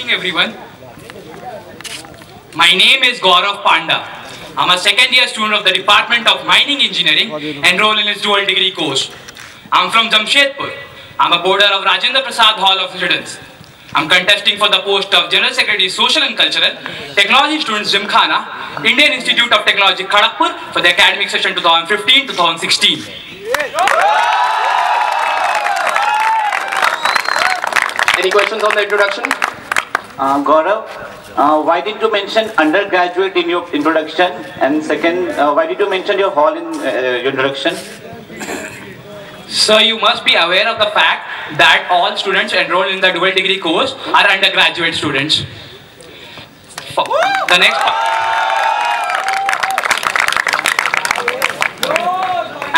morning, everyone. My name is Gourav Panda. I'm a second-year student of the Department of Mining Engineering, enrolled in its dual degree course. I'm from Jamshedpur. I'm a boarder of Rajendra Prasad Hall of Residence. I'm contesting for the post of General Secretary, Social and Cultural, Technology Students Gymkhana, Indian Institute of Technology Kharagpur for the academic session 2015-2016. Any questions on the introduction? Gaurav, why did you mention undergraduate in your introduction? And second, why did you mention your hall in your introduction? So you must be aware of the fact that all students enrolled in the dual degree course are undergraduate students. The next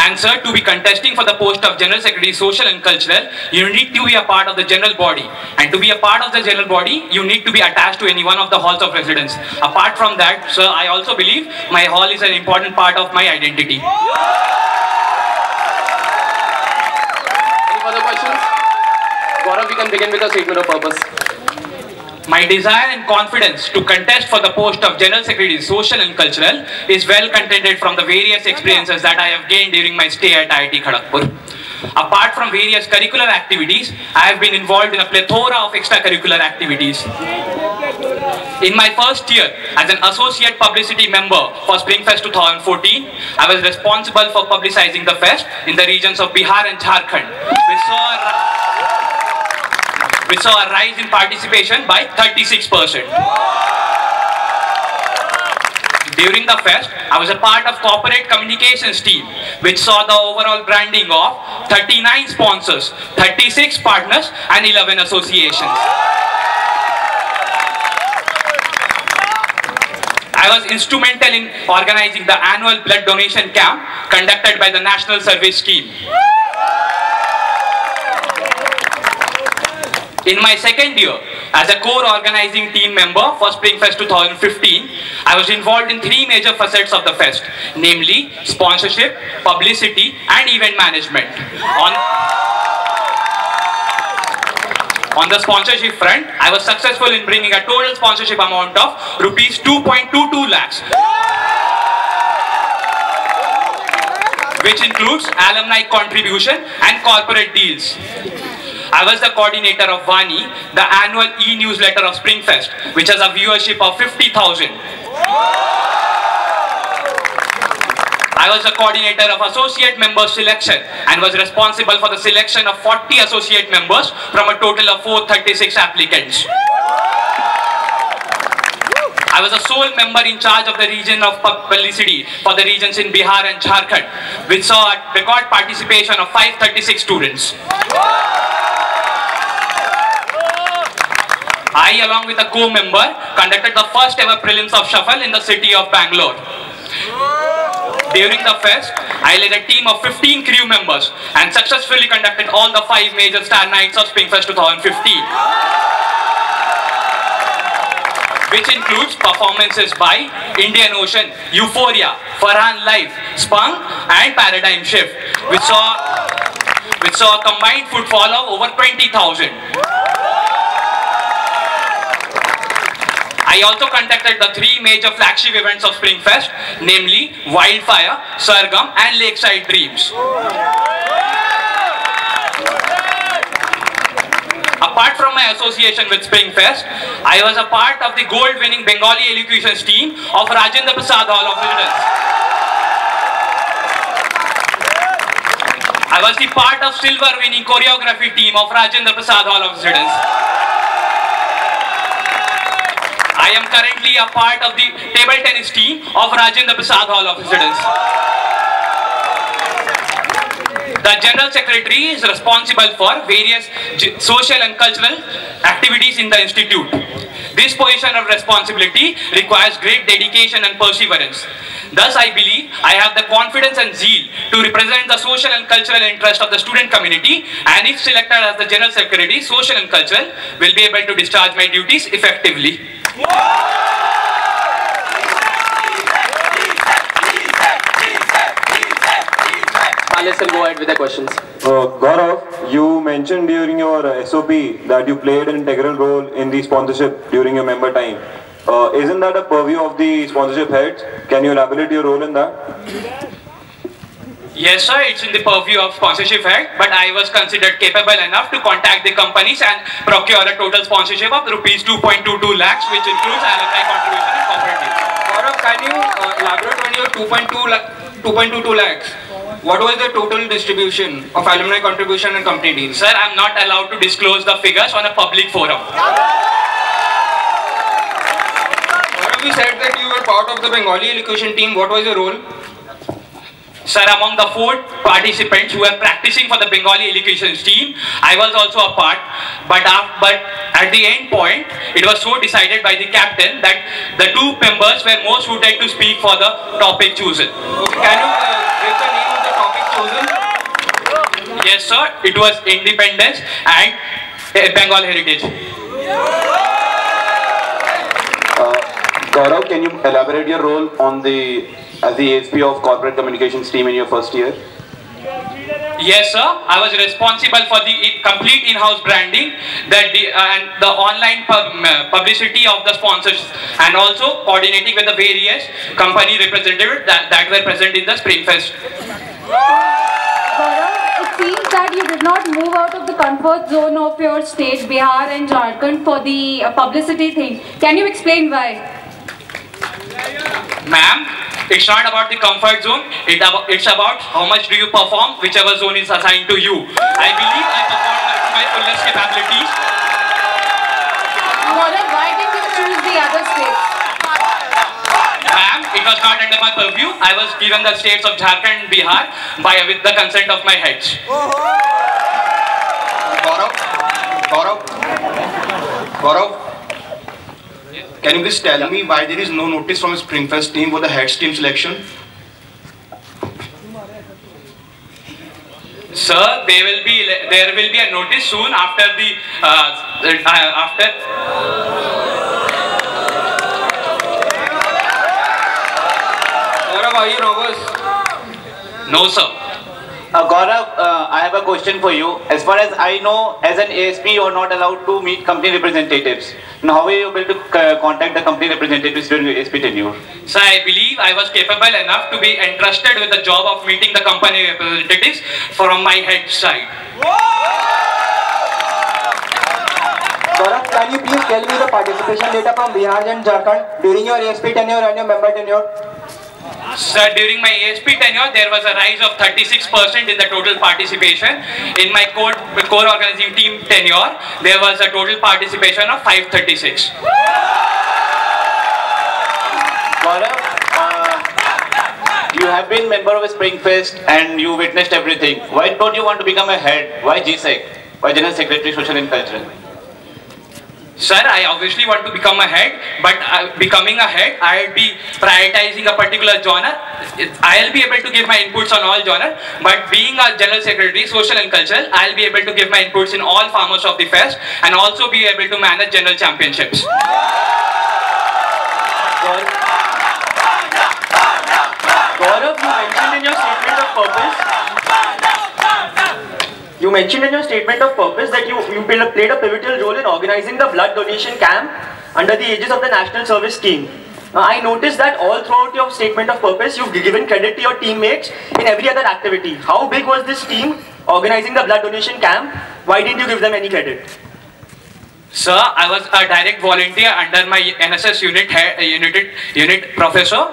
answer, to be contesting for the post of General Secretary, Social and Cultural, you need to be a part of the general body. And to be a part of the general body, you need to be attached to any one of the halls of residence. Apart from that, sir, I also believe my hall is an important part of my identity. Any further questions? Gaurav, we can begin with a statement of purpose. My desire and confidence to contest for the post of General Secretary, Social and Cultural is well contended from the various experiences that I have gained during my stay at IIT Kharagpur. Apart from various curricular activities, I have been involved in a plethora of extracurricular activities. In my first year as an associate publicity member for Springfest 2014, I was responsible for publicizing the fest in the regions of Bihar and Jharkhand, which saw a rise in participation by 36%. During the fest, I was a part of corporate communications team, which saw the overall branding of 39 sponsors, 36 partners and 11 associations. I was instrumental in organizing the annual blood donation camp conducted by the National Service Scheme. In my second year, as a core organizing team member for Springfest 2015, I was involved in three major facets of the fest, namely sponsorship, publicity and event management. On the sponsorship front, I was successful in bringing a total sponsorship amount of rupees 2.22 lakhs, which includes alumni contribution and corporate deals. I was the coordinator of Vani, the annual e-newsletter of Springfest, which has a viewership of 50,000. I was the coordinator of associate member selection and was responsible for the selection of 40 associate members from a total of 436 applicants. I was a sole member in charge of the region of publicity for the regions in Bihar and Jharkhand, which saw a record participation of 536 students. I, along with a co-member, conducted the first ever prelims of shuffle in the city of Bangalore. During the fest, I led a team of 15 crew members and successfully conducted all the 5 major star nights of Springfest 2015, which includes performances by Indian Ocean, Euphoria, Farhan Live, Spunk and Paradigm Shift, which saw a combined footfall of over 20,000. I also conducted the 3 major flagship events of Springfest, namely Wildfire, Sargam and Lakeside Dreams. Apart from my association with Springfest, I was a part of the gold-winning Bengali elocutions team of Rajendra Prasad Hall of Residence. I was the part of silver-winning choreography team of Rajendra Prasad Hall of Residence. I am currently a part of the table tennis team of Rajendra Prasad Hall of Residence. The General Secretary is responsible for various social and cultural activities in the institute. This position of responsibility requires great dedication and perseverance. Thus, I believe I have the confidence and zeal to represent the social and cultural interest of the student community, and if selected as the General Secretary, Social and Cultural, will be able to discharge my duties effectively. judges can go ahead with their questions. Gourav, you mentioned during your SOP that you played an integral role in the sponsorship during your member time. Isn't that a purview of the sponsorship heads? Can you elaborate your role in that? Yes, sir, it's in the purview of sponsorship head, but I was considered capable enough to contact the companies and procure a total sponsorship of rupees 2.22 lakhs, which includes alumni contribution and corporate deals. Gaurav, can you elaborate on your 2.22 lakhs? What was the total distribution of alumni contribution and company deals? Sir, I'm not allowed to disclose the figures on a public forum. Gaurav, you said that you were part of the Bengali elocution team. What was your role? Sir, among the 4 participants who were practicing for the Bengali elocution team, I was also a part. But at the end point, it was so decided by the captain that the 2 members were more suited to speak for the topic chosen. Okay, can you give the name of the topic chosen? Yes, sir. It was independence and Bengal heritage. Gourav, can you elaborate your role on as the ASP of corporate communications team in your first year? Yes, sir. I was responsible for the complete in-house branding, and the online publicity of the sponsors, and also coordinating with the various company representatives that were present in the Springfest. Gaurav, it seems that you did not move out of the comfort zone of your state, Bihar and Jharkhand, for the publicity thing. Can you explain why? Ma'am, it's not about the comfort zone, it's about how much do you perform, whichever zone is assigned to you. I believe I performed to my fullest capabilities. Gaurav, why did you choose the other states? Ma'am, it was not under my purview. I was given the states of Jharkhand and Bihar with the consent of my heads. Gaurav, can you please tell me why there is no notice from Springfest team for the heads team selection? Sir, there will be a notice soon after the Gaurav, are you nervous? No, sir. Gourav, I have a question for you. As far as I know, as an ASP, you are not allowed to meet company representatives. Now, how are you able to contact the company representatives during your ASP tenure? So I believe I was capable enough to be entrusted with the job of meeting the company representatives from my head side. Gourav, can you please tell me the participation data from Bihar and Jharkhand during your ASP tenure and your member tenure? Sir, during my ASP tenure, there was a rise of 36% in the total participation. In my core organizing team tenure, there was a total participation of 536. Gourav, you have been member of a Springfest and you witnessed everything. Why don't you want to become a head? Why GSEC? Why General Secretary, Social and Cultural? Sir, I obviously want to become a head, but becoming a head, I'll be prioritizing a particular genre. I'll be able to give my inputs on all genre, but being a General Secretary, Social and Cultural, I'll be able to give my inputs in all farmers of the fest and also be able to manage general championships. Gaurav, you mentioned in your statement of purpose that you played a pivotal role in organizing the blood donation camp under the aegis of the National Service Scheme. I noticed that all throughout your statement of purpose, you've given credit to your teammates in every other activity. How big was this team organizing the blood donation camp? Why didn't you give them any credit? Sir, I was a direct volunteer under my NSS unit professor,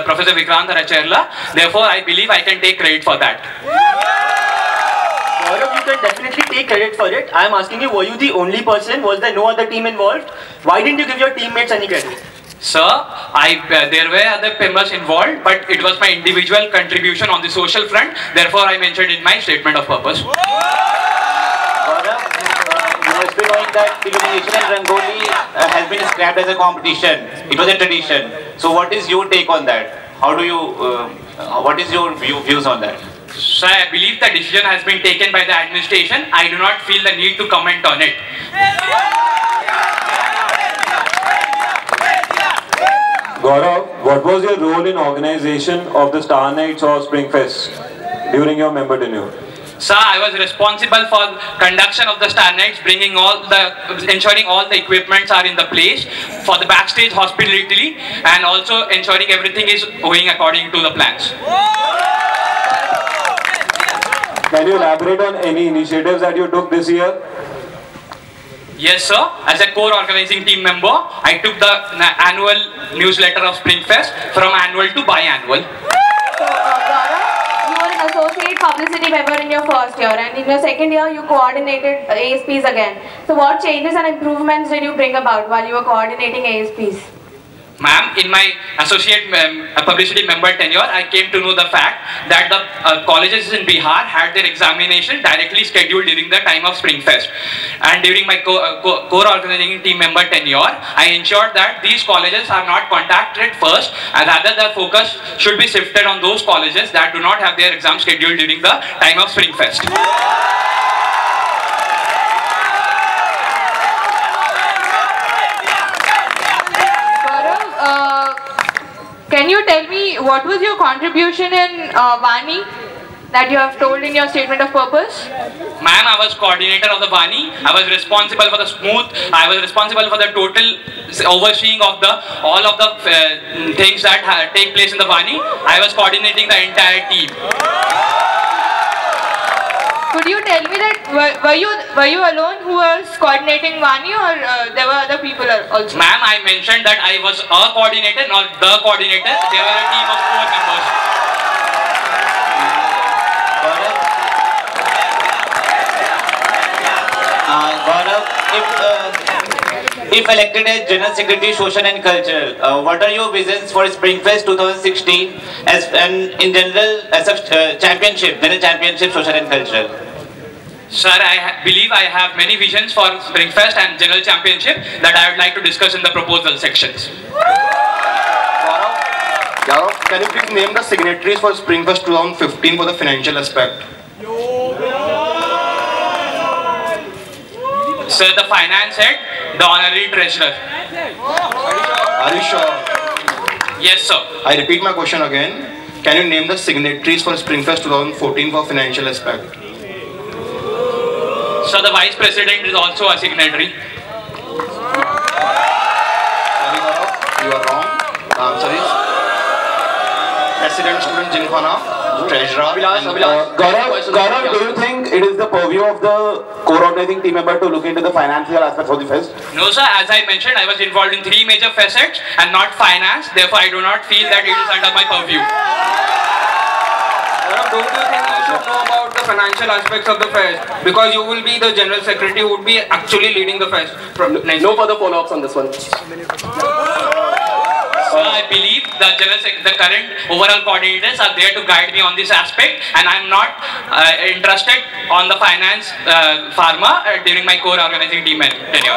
Professor Vikrant Racherla. Therefore, I believe I can take credit for that. Gaurav, you can definitely take credit for it. I am asking you, were you the only person? Was there no other team involved? Why didn't you give your teammates any credit? Sir, there were other members involved, but it was my individual contribution on the social front. Therefore, I mentioned in my statement of purpose. Gourav, you must be knowing that illumination and Rangoli has been scrapped as a competition. It was a tradition. So what is your take on that? How do you, what is your views on that? So I believe the decision has been taken by the administration. I do not feel the need to comment on it. Gourav, what was your role in organization of the Star Nights or Springfest? during your member tenure? Sir, I was responsible for conduction of the star nights, ensuring all the equipments are in the place for the backstage hospitality, and also ensuring everything is going according to the plans. Can you elaborate on any initiatives that you took this year? Yes, sir. As a core organizing team member, I took the annual newsletter of Springfest from annual to biannual. You were an associate publicity member in your first year, and in your second year you coordinated ASPs again. So what changes and improvements did you bring about while you were coordinating ASPs? Ma'am, in my associate publicity member tenure, I came to know the fact that the colleges in Bihar had their examination directly scheduled during the time of Springfest. And during my core organizing team member tenure, I ensured that these colleges are not contacted first, and rather the focus should be shifted on those colleges that do not have their exam scheduled during the time of Springfest. Can you tell me what was your contribution in Vani that you have told in your statement of purpose? Ma'am, I was coordinator of the Vani. I was responsible for the total overseeing of all of the things that take place in the Vani. I was coordinating the entire team. Could you tell me that were you alone who was coordinating Vani, or there were other people also? Ma'am, I mentioned that I was a coordinator, not the coordinator. There were a team of 4 members. Gourav, if elected as General Secretary Social and Cultural, what are your visions for Springfest 2016 and in general as a General Championship Social and Cultural? Sir, I believe I have many visions for Springfest and General Championship that I would like to discuss in the proposal sections. Gourav, can you please name the signatories for Springfest 2015 for the financial aspect? Sir, the finance head, the honorary treasurer. Are you sure? Yes, sir. I repeat my question again. Can you name the signatories for Springfest 2014 for financial aspect? So the vice president is also a signatory. Sorry, Gourav, you are wrong. The answer is President Students Gymkhana, Treasurer. Gourav, do you think it is the purview of the core organizing team member to look into the financial aspects of the fest? No, sir. As I mentioned, I was involved in 3 major facets and not finance. Therefore, I do not feel that it is under my purview. Don't you think you should know about the financial aspects of the fest? Because you will be the general secretary who would be actually leading the fest. No further follow-ups on this one. So I believe the current overall coordinators are there to guide me on this aspect, and I am not interested on the finance pharma during my core organizing team tenure.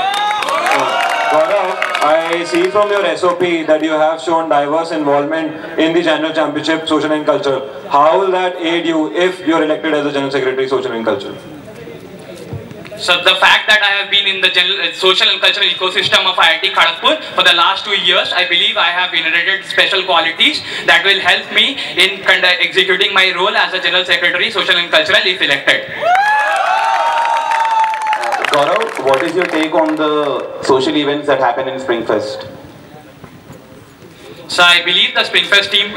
Gourav, I see from your SOP that you have shown diverse involvement in the General Championship Social and Culture. How will that aid you if you are elected as a General Secretary Social and Culture? So the fact that I have been in the social and cultural ecosystem of IIT Kharagpur for the last 2 years, I believe I have inherited special qualities that will help me in executing my role as a General Secretary Social and Cultural if elected. Gourav, what is your take on the social events that happen in Springfest? So I believe the Springfest team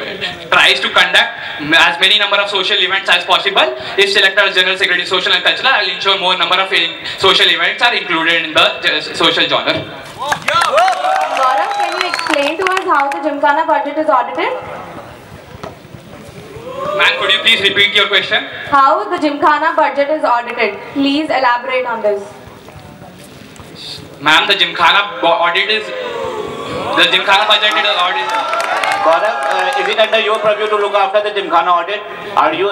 tries to conduct as many number of social events as possible. If selected as General Secretary Social and Cultural, I will ensure more number of social events are included in the social genre. Gourav, can you explain to us how the Gymkhana budget is audited? Ma'am, could you please repeat your question? How the Gymkhana budget is audited? Please elaborate on this. Ma'am, the Gymkhana audit is... The Gymkhana budget is audit. Gourav, is it under your purview to look after the Gymkhana audit? Are you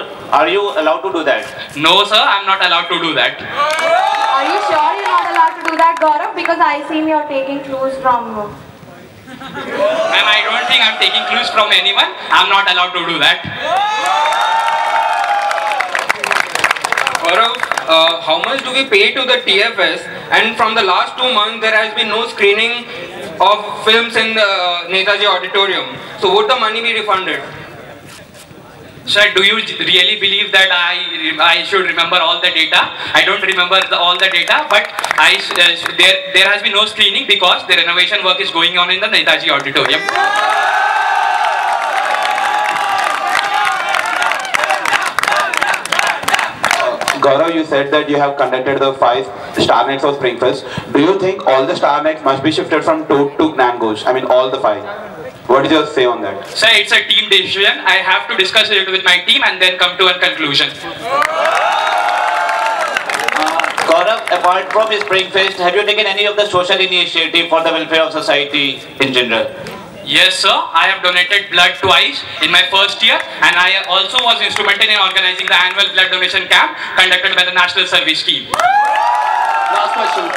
allowed to do that? No, sir, I am not allowed to do that. Are you sure you're not allowed to do that, Gourav? Because I seem you're taking clues from... Ma'am, I don't think I'm taking clues from anyone. I'm not allowed to do that. Gourav, how much do we pay to the TFS? And from the last 2 months, there has been no screening of films in the Netaji auditorium. So would the money be refunded? Sir, do you really believe that I should remember all the data? I don't remember all the data, but there has been no screening because the renovation work is going on in the Netaji auditorium. Gourav, you said that you have conducted the 5 Star Nights of Springfest. Do you think all the Star Nights must be shifted from Toad to Gnangosh? I mean, all the 5. What is your say on that? Sir, it's a team decision. I have to discuss it with my team and then come to a conclusion. Gourav, apart from Springfest, have you taken any of the social initiative for the welfare of society in general? Yes, sir. I have donated blood twice in my first year, and I also was instrumental in organizing the annual blood donation camp conducted by the National Service Team. Last question.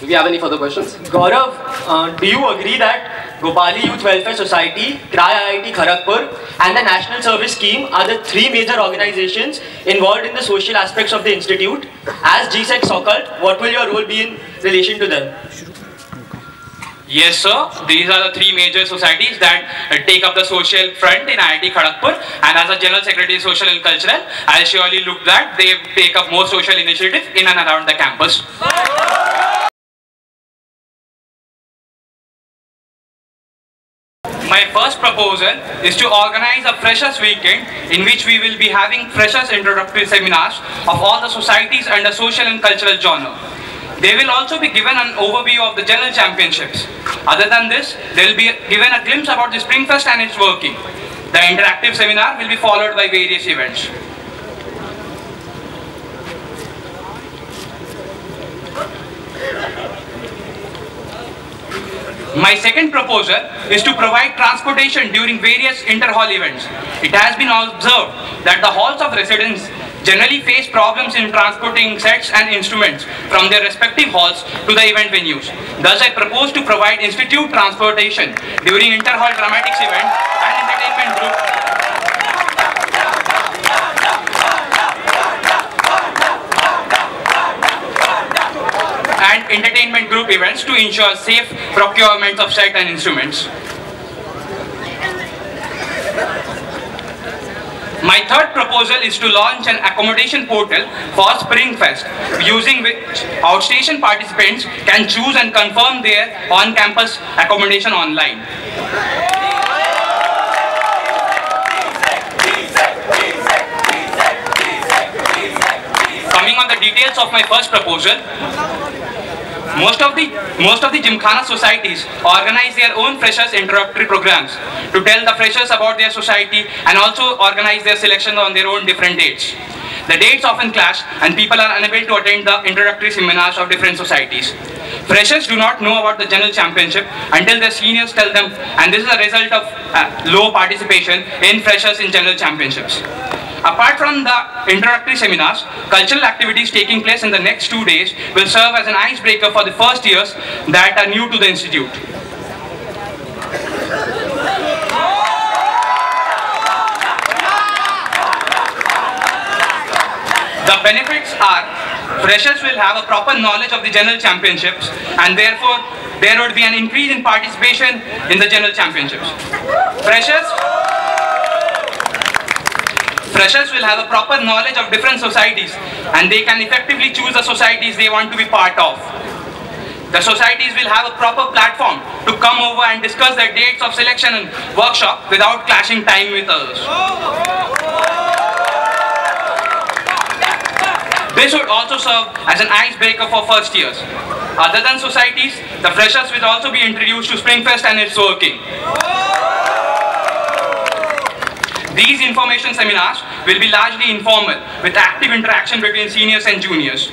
Do we have any further questions? Gourav, do you agree that Gopali Youth Welfare Society, IIT Kharagpur and the National Service Scheme are the 3 major organizations involved in the social aspects of the institute? As GSEC Sokal, what will your role be in relation to them? Yes, sir. These are the 3 major societies that take up the social front in IIT Kharagpur, and as a General Secretary Social and Cultural, I'll surely look that they take up more social initiatives in and around the campus. My first proposal is to organize a Freshers Weekend in which we will be having Freshers introductory seminars of all the societies under social and cultural genre. They will also be given an overview of the General Championships. Other than this, they will be given a glimpse about the Springfest and its working. The interactive seminar will be followed by various events. My second proposal is to provide transportation during various inter-hall events. It has been observed that the halls of residence generally face problems in transporting sets and instruments from their respective halls to the event venues. Thus, I propose to provide institute transportation during inter-hall dramatics event and entertainment group. And entertainment group events to ensure safe procurement of set and instruments. My third proposal is to launch an accommodation portal for Springfest, using which outstation participants can choose and confirm their on-campus accommodation online. Coming on the details of my first proposal, most of the Gymkhana societies organize their own freshers introductory programs to tell the freshers about their society and also organize their selection on their own different dates. The dates often clash and people are unable to attend the introductory seminars of different societies. Freshers do not know about the General Championship until their seniors tell them, and this is a result of low participation in freshers in General Championships. Apart from the introductory seminars, cultural activities taking place in the next 2 days will serve as an icebreaker for the first years that are new to the institute. The benefits are, freshers will have a proper knowledge of the General Championships, and therefore there would be an increase in participation in the General Championships. Freshers will have a proper knowledge of different societies, and they can effectively choose the societies they want to be part of. The societies will have a proper platform to come over and discuss their dates of selection and workshop without clashing time with others. This would also serve as an icebreaker for first years. Other than societies, the freshers will also be introduced to Springfest and its working. These information seminars will be largely informal, with active interaction between seniors and juniors.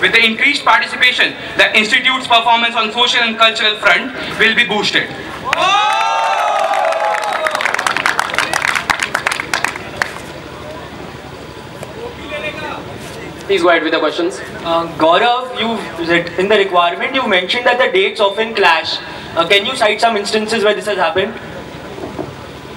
With the increased participation, the institute's performance on social and cultural front will be boosted. Please go ahead with the questions. Gourav, in the requirement you mentioned that the dates often clash. Can you cite some instances where this has happened?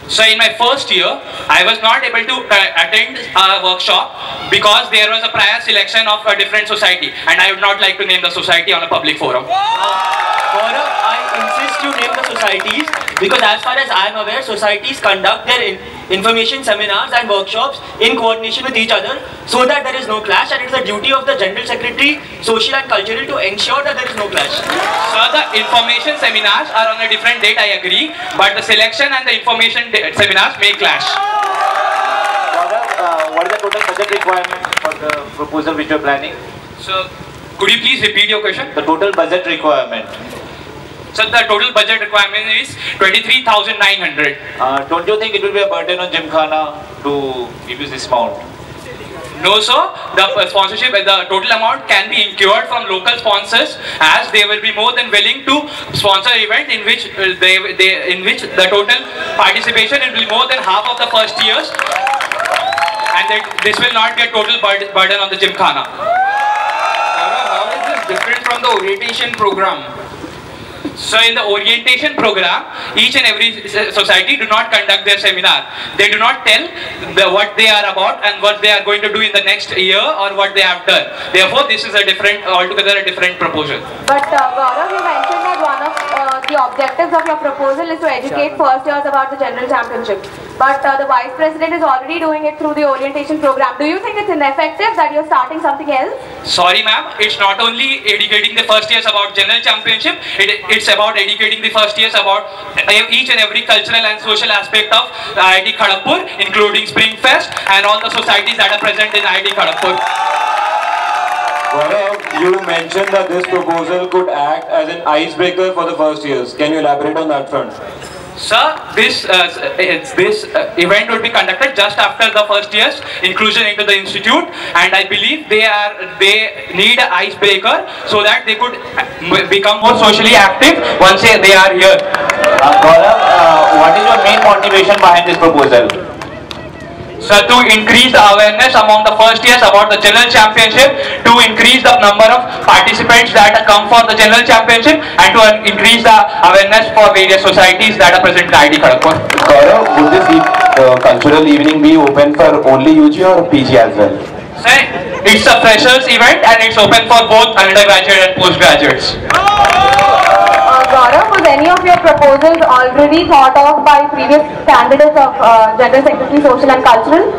So in my first year, I was not able to attend a workshop because there was a prior selection of a different society, and I would not like to name the society on a public forum. Gourav, I insist you name the societies Because as far as I am aware, societies conduct their information seminars and workshops in coordination with each other so that there is no clash, and it is the duty of the General Secretary, Social and Cultural, to ensure that there is no clash. So the information seminars are on a different date, I agree, but the selection and the information seminars may clash. Gourav, what is the total budget requirement for the proposal which you are planning? So could you please repeat your question? The total budget requirement. So the total budget requirement is 23,900. Don't you think it will be a burden on Gymkhana to give you this amount? No, sir. The sponsorship, the total amount can be incurred from local sponsors, as they will be more than willing to sponsor an event in which the total participation will be more than half of the first years, and that this will not be a total burden on the Gymkhana. How is this different from the orientation program? So in the orientation program, each and every society do not conduct their seminar. They do not tell what they are about and what they are going to do in the next year or what they have done. Therefore, this is altogether a different proposal. But Gourav, you mentioned that one of the objectives of your proposal is to educate first years about the general championship. But the Vice President is already doing it through the orientation program. Do you think it's ineffective that you're starting something else? Sorry ma'am, it's not only educating the first years about general championship, it's about educating the first years about each and every cultural and social aspect of IIT Kharagpur, including Spring Fest and all the societies that are present in IIT Kharagpur. Gourav, you mentioned that this proposal could act as an icebreaker for the first years. Can you elaborate on that front? Sir, this event would be conducted just after the first year's inclusion into the institute, and I believe they need an icebreaker so that they could become more socially active once they are here. Gourav, what is your main motivation behind this proposal? So to increase the awareness among the first years about the general championship, to increase the number of participants that come for the general championship, and to increase the awareness for various societies that are present in IIT Kharagpur. Gourav, would this cultural evening be open for only UG or PG as well? Sir, it's a freshers event and it's open for both undergraduate and postgraduates. Gourav, was any of your proposals already thought of by previous candidates of General Secretary, Social and Cultural?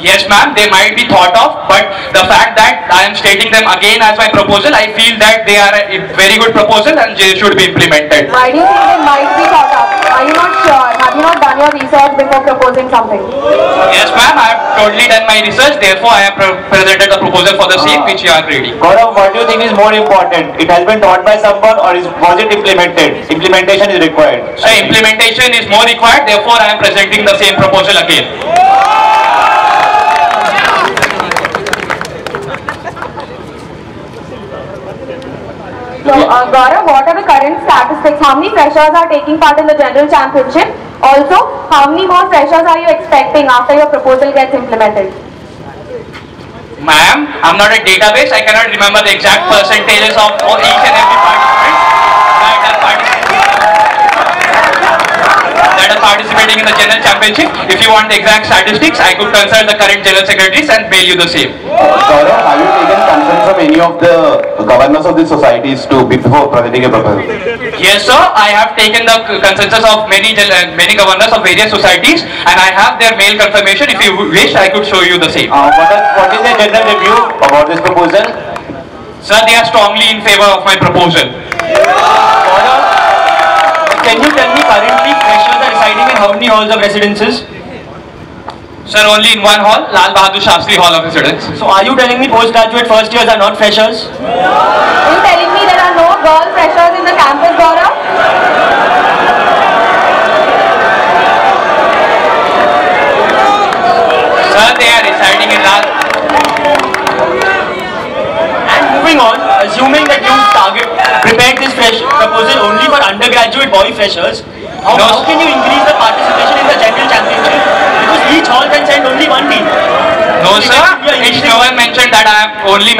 Yes ma'am, they might be thought of, but the fact that I am stating them again as my proposal, I feel that they are a very good proposal and they should be implemented. Why do you think they might be thought of? Are you not sure? Have you not done your research before proposing something? Yes ma'am, I have totally done my research, therefore I have presented the proposal for the same which you are reading. Gourav, what do you think is more important? It has been taught by someone or was it implemented? Implementation is required. So implementation is more required, therefore I am presenting the same proposal again. So, Gourav, what are the current statistics? How many freshers are taking part in the General Championship? Also, how many more freshers are you expecting after your proposal gets implemented? Ma'am, I'm not a database. I cannot remember the exact percentages of each and every participant that are participating in the General Championship. If you want the exact statistics, I could consult the current General Secretaries and mail you the same. Gourav, have you taken consent from any of the governors of the societies before presenting a proposal? Yes sir, I have taken the consensus of many governors of various societies and I have their mail confirmation. If you wish, I could show you the same. What is the general review about this proposal? Sir, they are strongly in favor of my proposal. Can you tell me currently freshers are residing in how many halls of residences? Sir, only in one hall, Lal Bahadur Shastri Hall of Residence. So are you telling me postgraduate first years are not freshers? Are you telling me there are no girl freshers in the campus, Gourav? Sir, they are residing in Lal. And moving on, assuming that you prepared this proposal only for undergraduate boy freshers, how can you increase the participation in the general championship? Because each hall can send only one team. No sir, it's never mentioned that I have only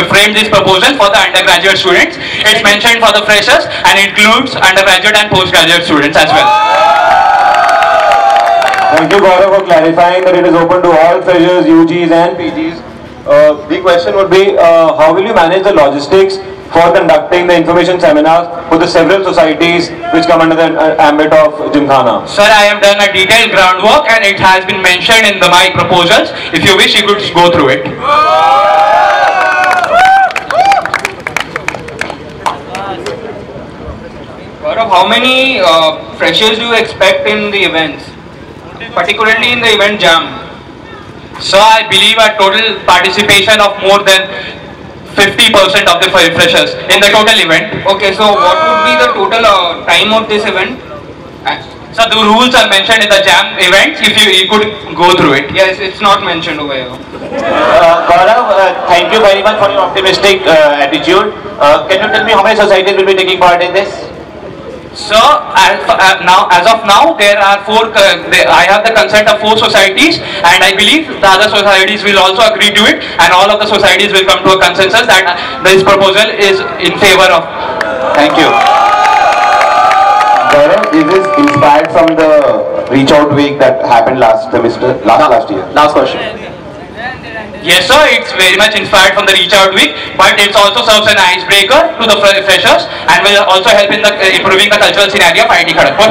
framed this proposal for the undergraduate students. It's mentioned for the freshers and includes undergraduate and postgraduate students as well. Thank you, Gourav, for clarifying that it is open to all freshers, UGs and PGs. The question would be, how will you manage the logistics for conducting the information seminars for the several societies which come under the ambit of Gymkhana? Sir, I have done a detailed groundwork and it has been mentioned in my proposals. If you wish, you could go through it. Gaurav, how many freshers do you expect in the events, particularly in the event jam? Sir, I believe a total participation of more than 50% of the freshers in the total event. Okay, so what would be the total time of this event? So the rules are mentioned in the jam events. If you could go through it. Yes, it's not mentioned over here. Gaurav, thank you very much for your optimistic attitude. Can you tell me how many societies will be taking part in this? So as of now, there are I have the consent of 4 societies, and I believe the other societies will also agree to it, and all of the societies will come to a consensus that this proposal is in favor of. Thank you. Gaurav, is this inspired from the reach out week that happened last semester, last year? Last question. Yes, sir, it's very much inspired from the Reach Out Week, but it also serves an icebreaker to the freshers and will also help in improving the cultural scenario of IIT Kharagpur.